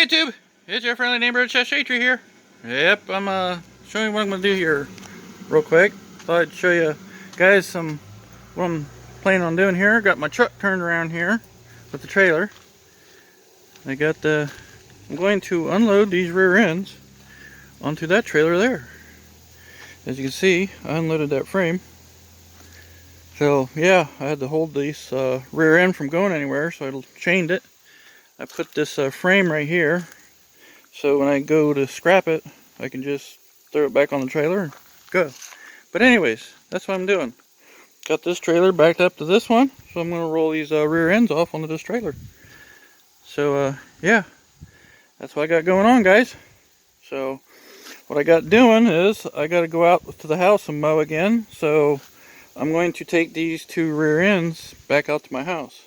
Hey YouTube, it's your friendly neighborhood chef Shatry here. Yep, I'm showing you what I'm gonna do here real quick. Thought I'd show you guys what I'm planning on doing here. Got my truck turned around here with the trailer. I'm going to unload these rear ends onto that trailer there. As you can see, I unloaded that frame. So yeah, I had to hold this rear end from going anywhere, so I chained it. I put this frame right here, so when I go to scrap it, I can just throw it back on the trailer and go. But anyways, that's what I'm doing. Got this trailer backed up to this one, so I'm going to roll these rear ends off onto this trailer. So yeah, that's what I got going on, guys. So what I got doing is I got to go out to the house and mow again. So I'm going to take these two rear ends back out to my house.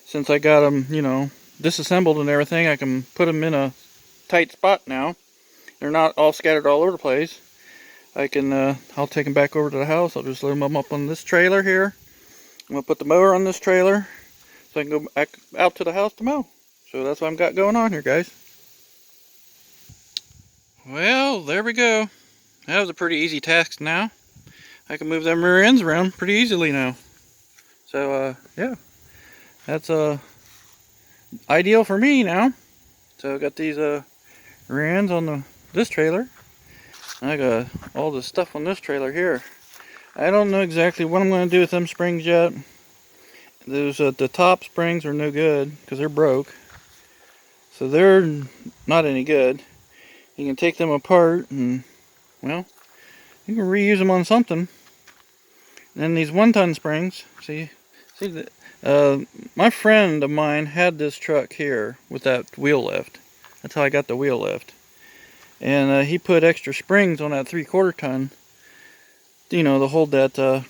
Since I got them, you know, disassembled and everything, I can put them in a tight spot now. They're not all scattered all over the place. I'll take them back over to the house. I'll just load them up on this trailer here. I'm going to put the mower on this trailer so I can go back out to the house to mow. So that's what I've got going on here, guys. Well, there we go. That was a pretty easy task now. I can move them rear ends around pretty easily now. So, yeah. That's ideal for me now. So I got these rear ends on this trailer. I got all the stuff on this trailer here. I don't know exactly what I'm going to do with them springs yet. Those the top springs are no good because they're broke. So they're not any good. You can take them apart and, well, you can reuse them on something. And then these 1-ton springs, see my friend of mine had this truck here with that wheel lift. That's how I got the wheel lift. And he put extra springs on that 3/4 ton, you know, to hold that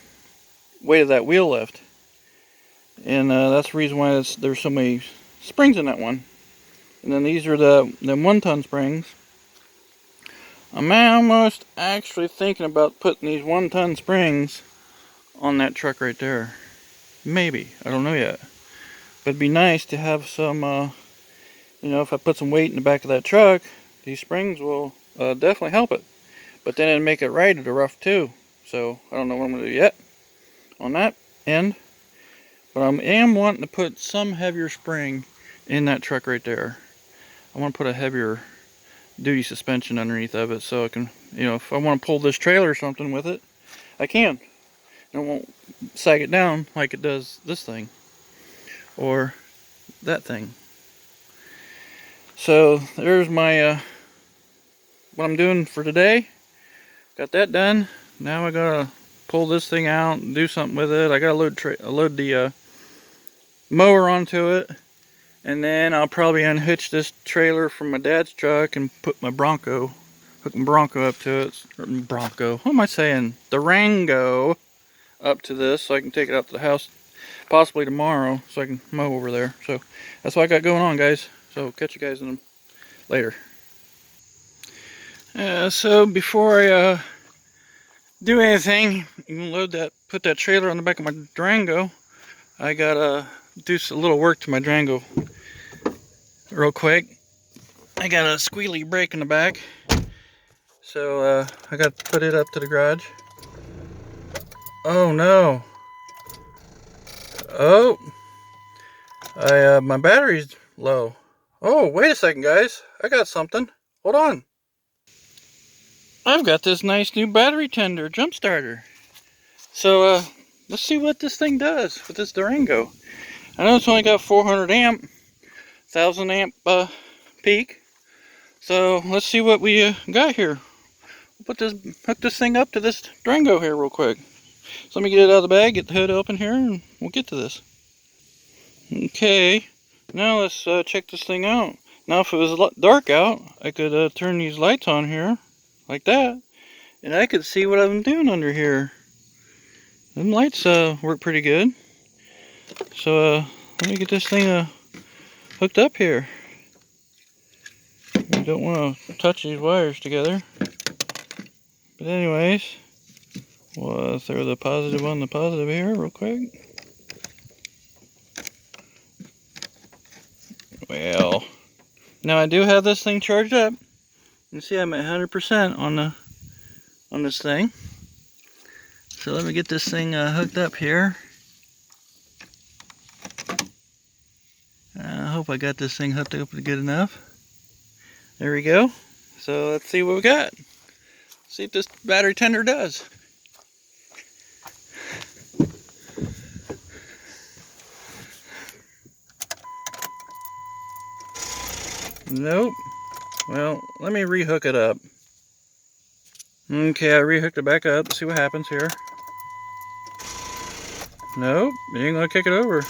weight of that wheel lift. And that's the reason why there's so many springs in that one. And then these are the 1-ton springs. I'm almost actually thinking about putting these 1-ton springs on that truck right there. Maybe, I don't know yet. But it'd be nice to have some, you know, if I put some weight in the back of that truck, these springs will definitely help it. But then it'd make it right at the rough too. So I don't know what I'm going to do yet on that end. But I am wanting to put some heavier spring in that truck right there. I want to put a heavier duty suspension underneath of it so I can, you know, if I want to pull this trailer or something with it, I can. And it won't sag it down like it does this thing or that thing. So there's my what I'm doing for today. Got that done. Now I gotta pull this thing out and do something with it. I gotta load the mower onto it, and then I'll probably unhitch this trailer from my dad's truck and put my Bronco, hook my Bronco up to it. Bronco, what am I saying? Durango up to this so I can take it up to the house possibly tomorrow so I can mow over there. So that's what I got going on, guys. So catch you guys in later. So before I do anything, you can put that trailer on the back of my Durango. I gotta do a little work to my Durango real quick. I got a squealy brake in the back, so I got to put it up to the garage. Oh no! Oh, my battery's low. Oh, wait a second, guys. I got something. Hold on. I've got this nice new battery tender jump starter. So let's see what this thing does with this Durango. I know it's only got 400 amp, 1000 amp peak. So let's see what we got here. Hook this thing up to this Durango here real quick. So let me get it out of the bag, get the hood open here, and we'll get to this. Okay, now let's check this thing out. Now if it was dark out, I could turn these lights on here, like that, and I could see what I'm doing under here. Them lights work pretty good. So let me get this thing hooked up here. You don't want to touch these wires together. But anyways, we'll throw the positive on the positive here real quick. Well, Now I do have this thing charged up. You can see I'm at 100% on this thing. So let me get this thing hooked up here. I hope I got this thing hooked up good enough. There we go. So let's see what we got. See if this battery tender does. Nope. Well, let me rehook it up. Okay, I rehooked it back up. Let's see what happens here. Nope, it ain't gonna kick it over.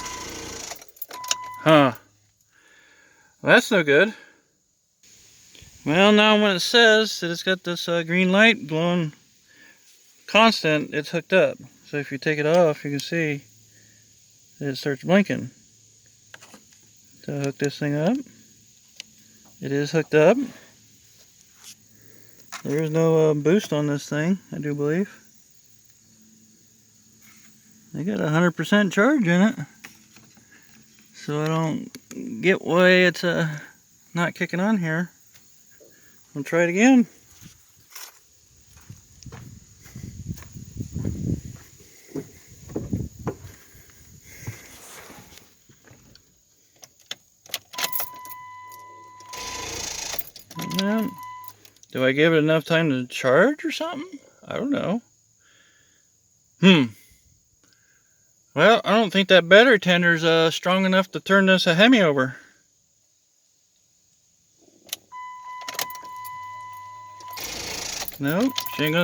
Huh. Well, that's no good. Well, now when it says that it's got this green light glowing constant, it's hooked up. So if you take it off, you can see that it starts blinking. So hook this thing up. It is hooked up. There is no boost on this thing, I do believe. I got 100% charge in it. So I don't get why it's not kicking on here. I'll try it again. Do I give it enough time to charge or something? I don't know. Well, I don't think that battery tender's strong enough to turn this a Hemi over. Nope, she ain't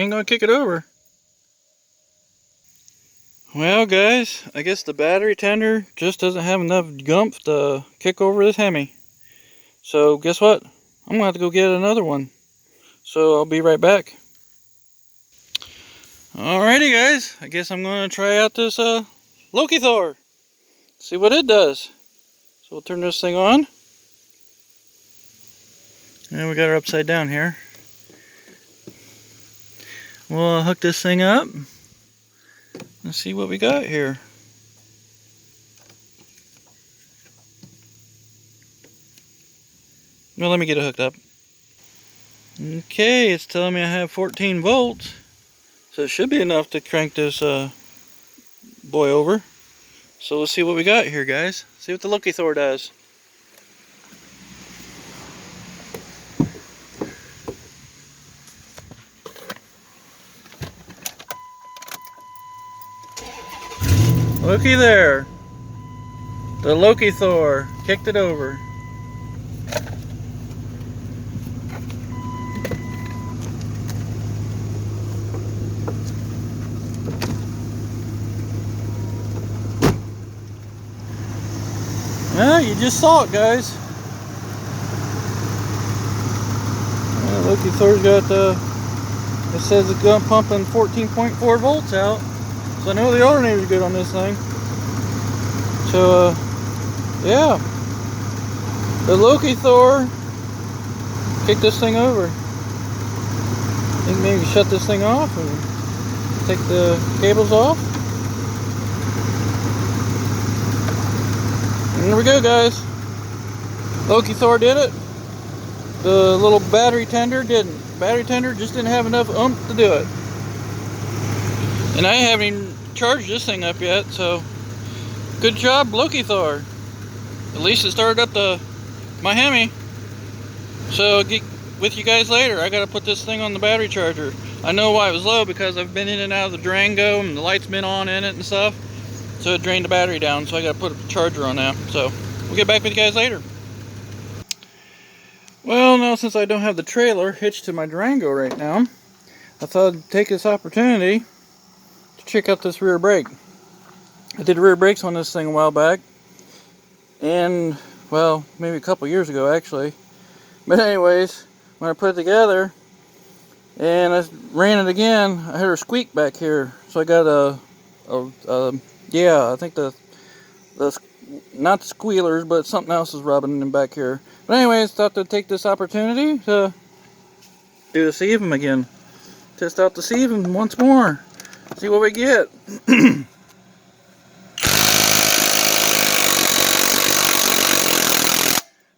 gonna kick it over. Well, guys, I guess the battery tender just doesn't have enough gumph to kick over this Hemi. So guess what? I'm gonna have to go get another one. So I'll be right back. Alrighty, guys. I guess I'm gonna try out this Loki-Thor. See what it does. So we'll turn this thing on. And we got her upside down here. We'll hook this thing up. Let's see what we got here. Well, let me get it hooked up. Okay, it's telling me I have 14 volts. So it should be enough to crank this boy over. So let's see what we got here, guys. See what the Loki-Thor does. Looky there. The Loki-Thor kicked it over. Well, you just saw it, guys. Loki-Thor's got it says it's gun pumping 14.4 volts out. So I know the alternator's good on this thing. So yeah. The Loki-Thor kicked this thing over. I think maybe shut this thing off and take the cables off. And there we go, guys. Loki-Thor did it. The little battery tender didn't. Battery tender just didn't have enough oomph to do it. And I haven't even charged this thing up yet, so good job, Loki-Thor. At least it started up my Hemi. So I'll get with you guys later. I gotta put this thing on the battery charger. I know why it was low, because I've been in and out of the Durango and the light's been on in it and stuff. So it drained the battery down, so I gotta put a charger on that. So we'll get back with you guys later. Well, now since I don't have the trailer hitched to my Durango right now, I thought I'd take this opportunity to check out this rear brake. I did rear brakes on this thing a while back, and well, maybe a couple years ago actually. But anyways, when I put it together and I ran it again, I heard a squeak back here. So I got yeah, I think the not the squealers, but something else is rubbing in back here. But anyways, thought to take this opportunity to do the sievem again. Test out the sievem once more. See what we get.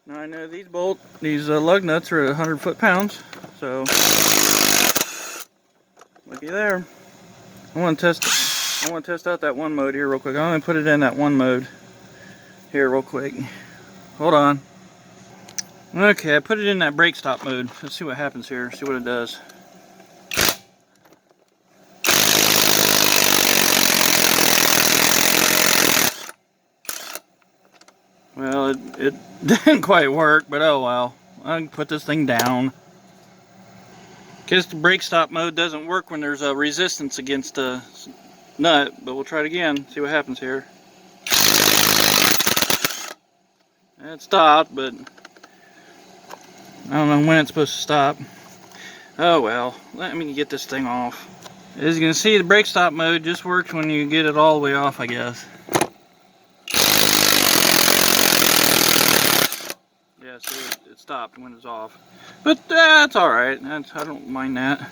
Now I know these lug nuts are at 100 foot-pounds, so looky there. I want to test out that one mode here real quick. I'm going to put it in that one mode here real quick. Hold on. Okay, I put it in that brake stop mode. Let's see what happens here. See what it does. Well, it didn't quite work, but oh well. I can put this thing down. Guess the brake stop mode doesn't work when there's a resistance against the nut, but we'll try it again, see what happens here. It stopped, but I don't know when it's supposed to stop. Oh well, let me get this thing off. As you can see, the brake stop mode just works when you get it all the way off, I guess. Yeah, see, it stopped when it's off. But that's alright, I don't mind that.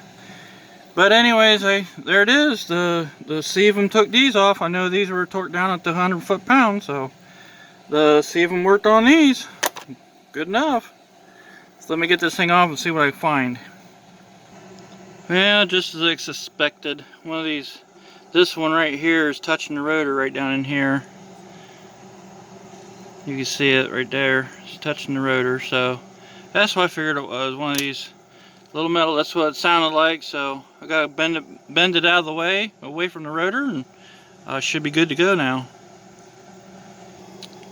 But anyways, there it is. The see if them took these off. I know these were torqued down at the 100 foot-pound, so the see if them worked on these. Good enough. So let me get this thing off and see what I find. Yeah, just as I suspected, one of these, this one right here is touching the rotor right down in here. You can see it right there. It's touching the rotor, so that's what I figured it was. One of these little metal, that's what it sounded like, so I gotta bend it out of the way, away from the rotor, and I should be good to go now.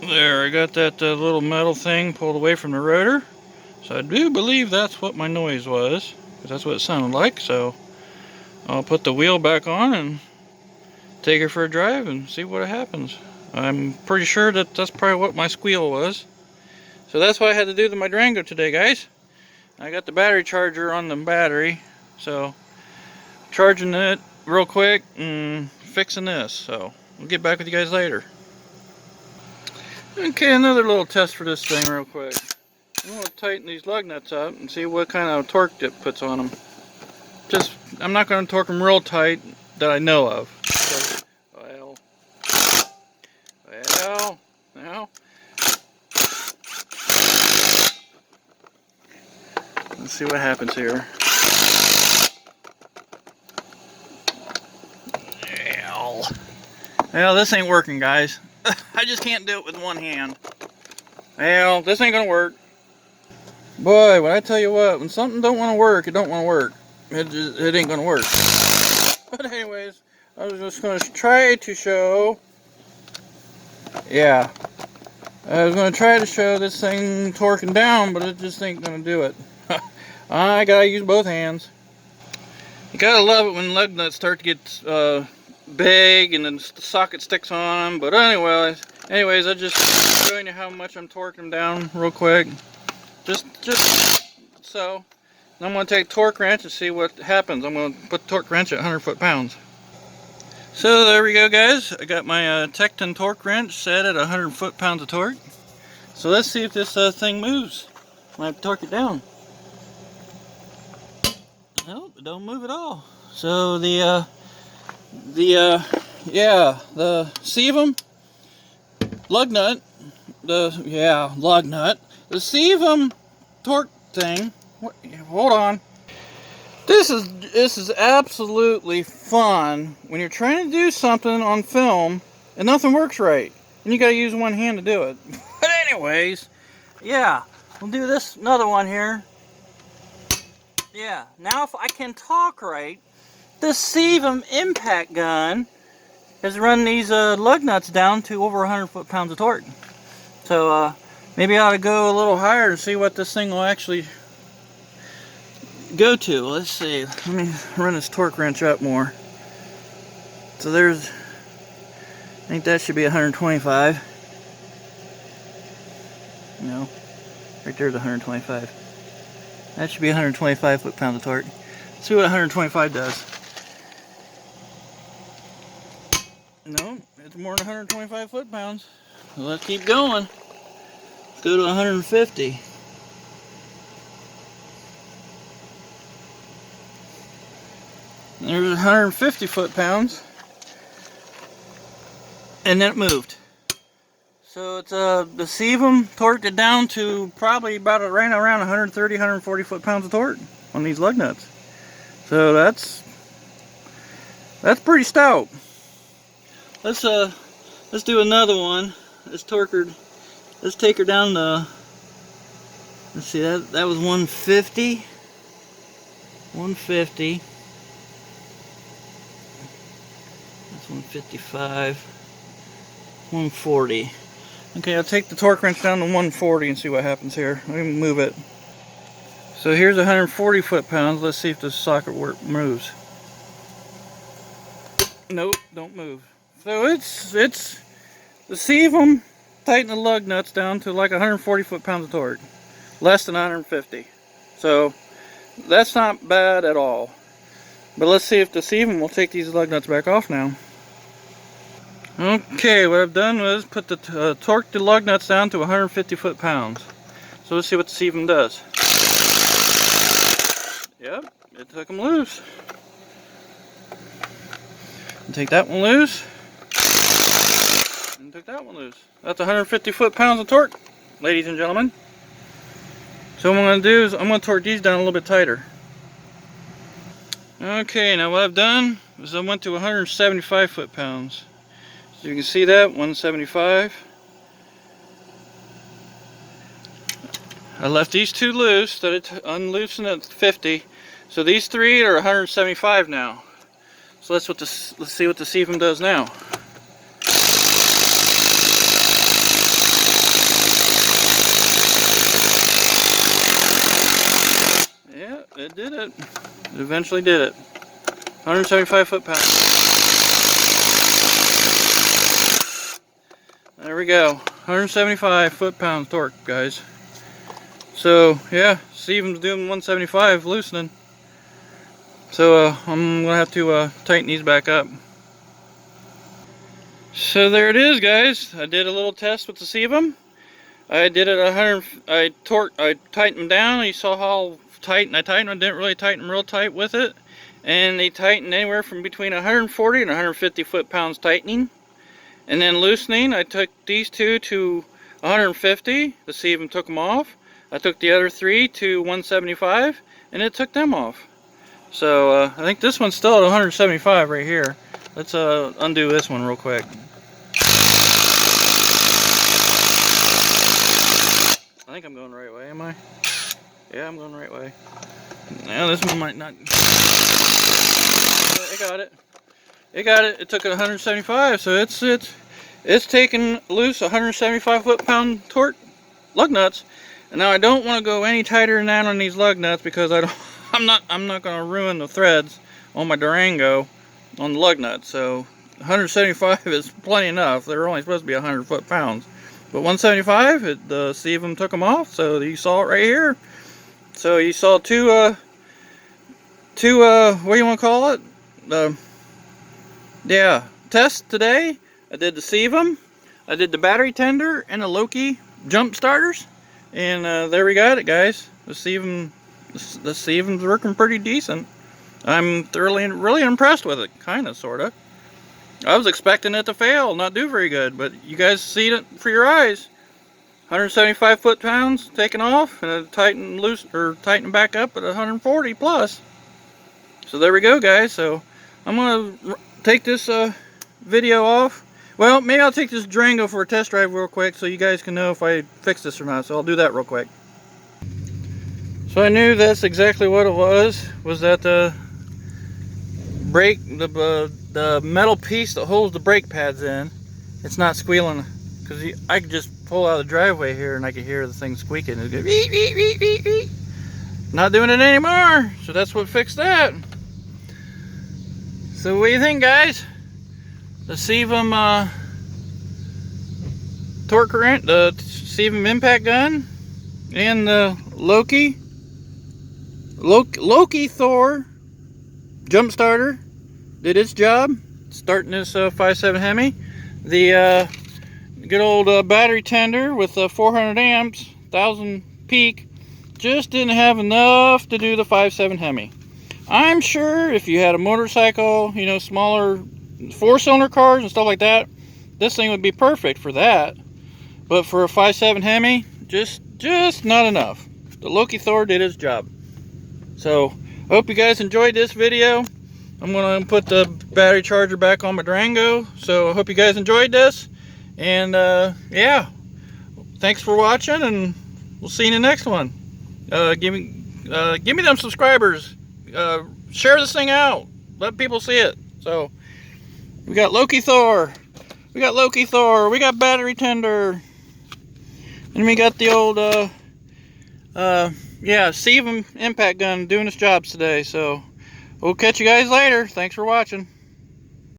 There, I got that little metal thing pulled away from the rotor, so I do believe that's what my noise was, because that's what it sounded like. So I'll put the wheel back on and take her for a drive and see what happens. I'm pretty sure that that's probably what my squeal was. So that's why I had to do my Durango today, guys. I got the battery charger on the battery, so charging it real quick and fixing this. So we'll get back with you guys later. Okay, another little test for this thing real quick. I'm going to tighten these lug nuts up and see what kind of torque it puts on them. I'm not going to torque them real tight that I know of. So, now. Let's see what happens here. Well, this ain't working, guys. I just can't do it with one hand. Well, this ain't gonna work. Boy, when I tell you what, when something don't want to work, it don't want to work. It ain't gonna work. But anyways, I was just gonna try to show. Yeah, I was gonna try to show this thing torquing down, but it just ain't gonna do it. I gotta use both hands. You gotta love it when lug nuts start to get big and then the socket sticks on them. But anyways, I'm just showing you how much I'm torquing them down real quick. Just so. I'm going to take a torque wrench and see what happens. I'm going to put the torque wrench at 100 foot-pounds. So there we go, guys. I got my Tecton torque wrench set at 100 foot-pounds of torque. So let's see if this thing moves when I torque it down. Nope, it don't move at all. So the Sevum lug nut, the Sevum torque thing. Hold on. This is absolutely fun when you're trying to do something on film and nothing works right, and you got to use one hand to do it. But anyways, yeah, we'll do this another one here. Yeah, now if I can talk right, the Sevum impact gun has run these lug nuts down to over 100 foot-pounds of torque. So maybe I ought to go a little higher and see what this thing will actually go to. Let's see. Let me run this torque wrench up more. So there's, I think that should be 125. No, right there's 125. That should be 125 foot-pounds of torque. Let's see what 125 does. No, it's more than 125 foot-pounds. So let's keep going. Let's go to 150. There's 150 foot-pounds. And then it moved. So it's the Sevum torqued it down to probably about right around 130, 140 foot-pounds of torque on these lug nuts. So that's pretty stout. Let's do another one. Let's take her down to, let's see, that was 150. 150. That's 155. 140. Okay, I'll take the torque wrench down to 140 and see what happens here. Let me move it. So here's 140 foot-pounds. Let's see if the socket moves. Nope, don't move. So it's the Sevum tighten the lug nuts down to like 140 foot-pounds of torque, less than 150. So that's not bad at all. But let's see if the Sevum will take these lug nuts back off now. Okay, what I've done was put the torque the lug nuts down to 150 foot-pounds. So let's see what the Sevum does. Yep, it took them loose. And take that one loose. And took that one loose. That's 150 foot-pounds of torque, ladies and gentlemen. So what I'm going to do is I'm going to torque these down a little bit tighter. Okay, now what I've done is I went to 175 foot-pounds. So you can see that, 175. I left these two loose, that it unloosened at 50. So these three are 175 now. So let's see what the Sevum does now. Yeah, it did it. It eventually did it. 175 foot-pounds. There we go, 175 foot-pounds torque, guys. So yeah, Sevum's doing 175 loosening. So I'm gonna have to tighten these back up. So there it is, guys. I did a little test with the Sevum. I did it 100. I tightened them down. You saw how tight I tightened them. I didn't really tighten them real tight with it, and they tightened anywhere from between 140 and 150 foot-pounds tightening. And then loosening, I took these two to 150, the Sevum took them off. I took the other three to 175, and it took them off. So I think this one's still at 175 right here. Let's undo this one real quick. I think I'm going the right way, am I? Yeah, I'm going the right way. Now this one might not. I got it. It got it. It took it 175, so it's taking loose 175 foot-pound torque lug nuts. And now I don't want to go any tighter than that on these lug nuts because I'm not going to ruin the threads on my Durango on the lug nuts. So 175 is plenty enough. They're only supposed to be 100 foot-pounds, but 175, the Sevum took them off. So you saw it right here. So you saw two what do you want to call it? Yeah, test today. I did the Sevum, I did the battery tender, and the Loki jump starters, and there we got it, guys. The Sevum's working pretty decent. I'm really impressed with it, kind of, sort of. I was expecting it to fail, not do very good, but you guys see it for your eyes. 175 foot-pounds taken off, and tighten back up at 140 plus. So there we go, guys. So I'm gonna take this video off. Well, maybe I'll take this Durango for a test drive real quick so you guys can know if I fix this or not. So I'll do that real quick. So I knew that's exactly what it was that the brake, the metal piece that holds the brake pads in, it's not squealing, because I could just pull out of the driveway here and I could hear the thing squeaking. It goes, beep, beep, beep, beep, beep. Not doing it anymore. So that's what fixed that. So what do you think, guys? The Sevum torque wrench, the Sevum impact gun, and the Loki Thor jump starter did its job, starting this 5.7 Hemi. The good old battery tender with 400 amps, 1000 peak, just didn't have enough to do the 5.7 Hemi. I'm sure if you had a motorcycle, you know, smaller 4-cylinder cars and stuff like that, this thing would be perfect for that. but for a 5.7 Hemi, just not enough. The Loki Thor did his job. So, hope you guys enjoyed this video. I'm going to put the battery charger back on my Durango. So, I hope you guys enjoyed this. And, yeah. Thanks for watching, and we'll see you in the next one. Give me them subscribers. Share this thing out. Let people see it. So, we got Loki Thor. We got Loki Thor. We got Battery Tender. And we got the old, yeah, Steven impact gun doing its jobs today. So, we'll catch you guys later. Thanks for watching.